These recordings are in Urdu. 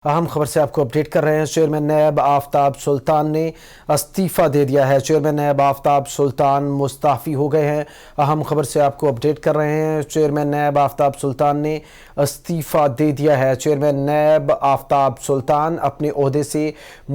اہم خبر سے آپ کو اپڈیٹ کر رہے ہیں۔ چیئرمین نیب آفتاب سلطان نے استعفیٰ دے دیا ہے۔ چیئرمین نیب آفتاب سلطان مستعفی ہو گئے ہیں۔ اہم خبر سے آپ کو اپڈیٹ کر رہے ہیں۔ چیئرمین نیب آفتاب سلطان نے استعفیٰ دے دیا ہے۔ چیئرمین نیب آفتاب سلطان اپنے عہدے سے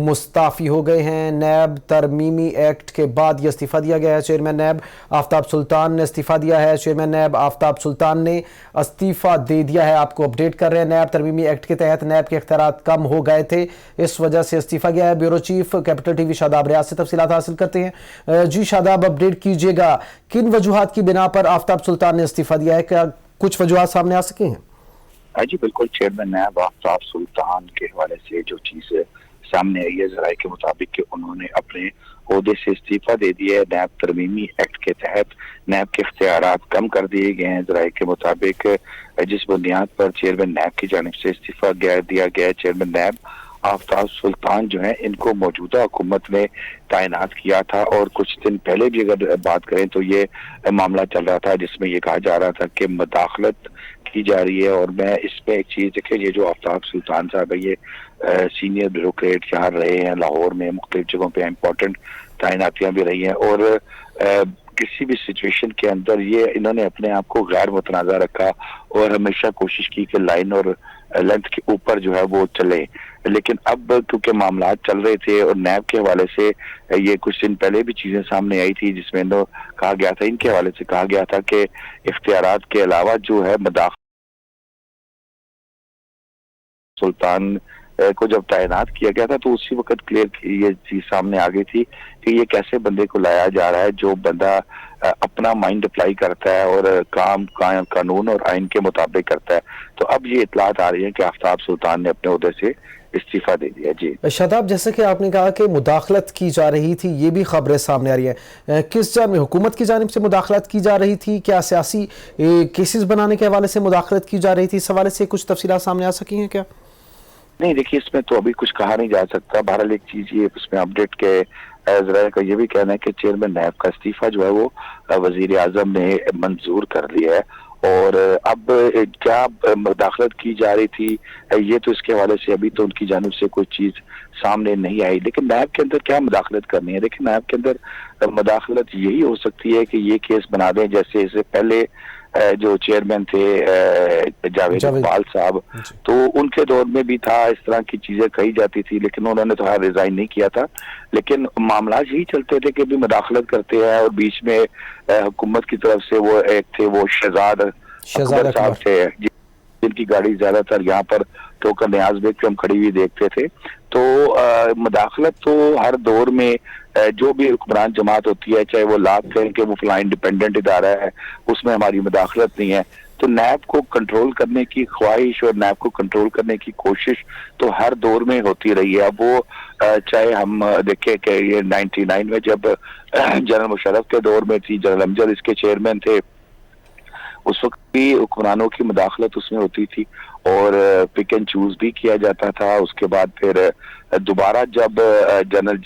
مستعفی ہو گئے ہیں۔ نیب ترمیمی ایکٹ کے بعد یہ استعفیٰ دیا گیا ہے۔ چیئرمین نیب آفتاب سلطان نے استعفیٰ دیا ہے۔ چیئرمین نیب آفتاب سلطان نے استعفیٰ دے دیا ہے۔ آپ کو اپڈیٹ کر رہے ہیں۔ نیب ترمیمی ایکٹ کے تحت نیب کے اختیارات کم ہو گئے تھے، اس وجہ سے استعفیٰ گیا ہے۔ Bureau chief capital T V Shadab Riaz سے تفصیلات حاصل کرتے ہیں۔ جی شاداب، اپڈیٹ کیجئے گا، کن وجوہات کی بنا پر آفتاب سلطان نے استعفیٰ دیا ہے؟ کیا کچھ وجوہات سامنے آ سکے ہیں؟ جی بالکل، چیئرمین نیب آفتاب سلطان کے حوالے سے جو چیز سامنے آئی ہے ذرائع کے مطابق کہ انہوں نے اپنے عہدے سے استعفیٰ دے دیا ہے۔ نیب ترمیمی ایکٹ کے تحت نیب کے اختیارات کم کر دیے گئے ہیں۔ ذرائع کے مطابق جس بنیاد پر چیئرمین نیب کی جانب سے استعفیٰ دیا گیا ہے، چیئرمین نیب آفتاب سلطان جو ہیں ان کو موجودہ حکومت نے تعینات کیا تھا، اور کچھ دن پہلے بھی اگر بات کریں تو یہ معاملہ چل رہا تھا جس میں یہ کہا جا رہا تھا کہ مداخلت کی جا رہی ہے۔ اور میں اس میں ایک چیز دیکھیں، یہ جو آفتاب سلطان صاحب ہے یہ سینئر بیوروکریٹ یہاں رہے ہیں، لاہور میں مختلف جگہوں پہ امپورٹنٹ تعیناتیاں بھی رہی ہیں، اور کسی بھی سچویشن کے اندر یہ انہوں نے اپنے آپ کو غیر متنازع رکھا اور ہمیشہ کوشش کی کہ لائن اور لینتھ کے اوپر جو ہے وہ چلے۔ لیکن اب کیونکہ معاملات چل رہے تھے اور نیب کے حوالے سے یہ کچھ دن پہلے بھی چیزیں سامنے آئی تھی جس میں کہا گیا تھا، ان کے حوالے سے کہا گیا تھا کہ اختیارات کے علاوہ جو ہے مداخلت سلطان کو جب تعینات کیا گیا تھا تو اسی وقت کلیئر یہ چیز سامنے آ گئی تھی کہ یہ کیسے بندے کو لایا جا رہا ہے جو بندہ اپنا مائنڈ اپلائی کرتا ہے اور کام قانون اور آئین کے مطابق کرتا ہے۔ تو اب یہ اطلاعات آ رہی ہیں کہ آفتاب سلطان نے اپنے عہدے سے استعفیٰ دے دیا۔ جی شاداب، جیسے کہ آپ نے کہا کہ مداخلت کی جا رہی تھی، یہ بھی خبریں سامنے آ رہی ہیں، کس جانب حکومت کی جانب سے مداخلت کی جا رہی تھی؟ کیا سیاسی کیسز بنانے کے حوالے سے مداخلت کی جا رہی تھی؟ اس حوالے سے کچھ تفصیلات سامنے آ سکی ہیں کیا؟ نہیں دیکھیے، اس میں تو ابھی کچھ کہا نہیں جا سکتا۔ بہرحال ایک چیز یہ اس میں اپڈیٹ کے ذرائع کا یہ بھی کہنا ہے کہ چیئرمین نیب کا استعفیٰ جو ہے وہ وزیر اعظم نے منظور کر لیا ہے، اور اب کیا مداخلت کی جا رہی تھی یہ تو اس کے حوالے سے ابھی تو ان کی جانب سے کوئی چیز سامنے نہیں آئی۔ لیکن نیب کے اندر کیا مداخلت کرنی ہے؟ دیکھیں، نیب کے اندر مداخلت یہی ہو سکتی ہے کہ یہ کیس بنا دیں جیسے اس سے پہلے جو چیئرمین تھے جاوید اقبال صاحب، تو ان کے دور میں بھی تھا، اس طرح کی چیزیں کہی جاتی تھی، لیکن انہوں نے تو ریزائن نہیں کیا تھا۔ لیکن معاملات یہی چلتے تھے کہ بھی مداخلت کرتے ہیں، اور بیچ میں حکومت کی طرف سے وہ ایک تھے، وہ شہزاد اکبر صاحب تھے جن کی گاڑی زیادہ تر یہاں پر ٹوکر نیاز بیگ پہ ہم کھڑی ہوئی دیکھتے تھے۔ تو مداخلت تو ہر دور میں جو بھی حکمران جماعت ہوتی ہے، چاہے وہ لاکھ کہیں کہ وہ فلاں انڈیپینڈنٹ ادارہ ہے، اس میں ہماری مداخلت نہیں ہے۔ تو نیب کو کنٹرول کرنے کی خواہش اور نیب کو کنٹرول کرنے کی کوشش تو ہر دور میں ہوتی رہی ہے۔ اب وہ چاہے ہم دیکھیں کہ یہ 99 میں جب جنرل مشرف کے دور میں تھی، جنرل امجد اس کے چیئرمین تھے، اس وقت بھی حکمرانوں کی مداخلت اس میں ہوتی تھی اور پک اینڈ چوز بھی کیا جاتا تھا۔ اس کے بعد پھر دوبارہ جب جنرل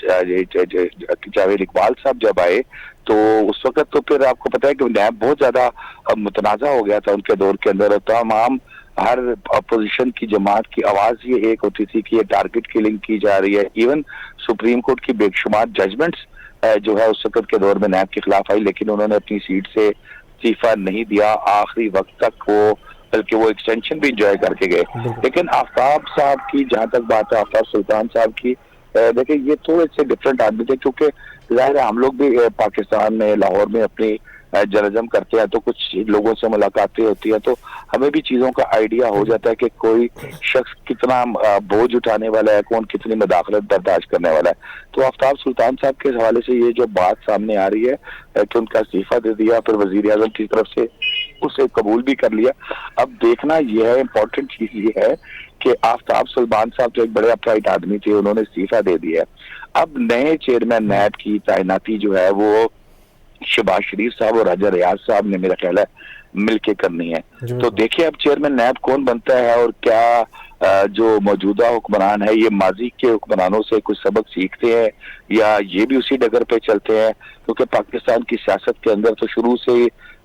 جاوید اقبال صاحب جب آئے تو اس وقت تو پھر آپ کو پتہ ہے کہ نیب بہت زیادہ متنازع ہو گیا تھا ان کے دور کے اندر۔ تمام ہر اپوزیشن کی جماعت کی آواز یہ ایک ہوتی تھی کہ یہ ٹارگٹ کلنگ کی جا رہی ہے۔ ایون سپریم کورٹ کی بے شمار ججمنٹس جو ہے اس وقت کے دور میں نیب کے خلاف آئی، لیکن انہوں نے اپنی سیٹ سے استعفیٰ نہیں دیا آخری وقت تک، وہ بلکہ وہ ایکسٹینشن بھی انجوائے کر کے گئے۔ لیکن آفتاب صاحب کی جہاں تک بات ہے، آفتاب سلطان صاحب کی، دیکھیں یہ تھوڑے سے ڈفرینٹ آدمی تھے، کیونکہ ظاہر ہے ہم لوگ بھی پاکستان میں لاہور میں اپنی جرنلزم کرتے ہیں تو کچھ لوگوں سے ملاقاتیں ہوتی ہیں، تو ہمیں بھی چیزوں کا آئیڈیا ہو جاتا ہے کہ کوئی شخص کتنا بوجھ اٹھانے والا ہے، کون کتنی مداخلت برداشت کرنے والا ہے۔ تو آفتاب سلطان صاحب کے حوالے سے یہ جو بات سامنے آ رہی ہے کہ ان کا استعفیٰ دے دیا، پھر وزیر اعظم کی طرف سے اسے قبول بھی کر لیا۔ اب دیکھنا یہ ہے، امپورٹنٹ چیز یہ ہے کہ آفتاب سلطان صاحب جو ایک بڑے اپرائٹ آدمی تھے، انہوں نے استعفیٰ دے دیا ہے۔ اب نئے چیئرمین نیب کی تعیناتی جو ہے وہ شہباز شریف صاحب اور راجہ ریاض صاحب نے میرا خیال ہے مل کے کرنی ہے۔ تو دیکھیں اب چیئرمین نیب کون بنتا ہے، اور کیا جو موجودہ حکمران ہے یہ ماضی کے حکمرانوں سے کچھ سبق سیکھتے ہیں یا یہ بھی اسی ڈگر پہ چلتے ہیں، کیونکہ پاکستان کی سیاست کے اندر تو شروع سے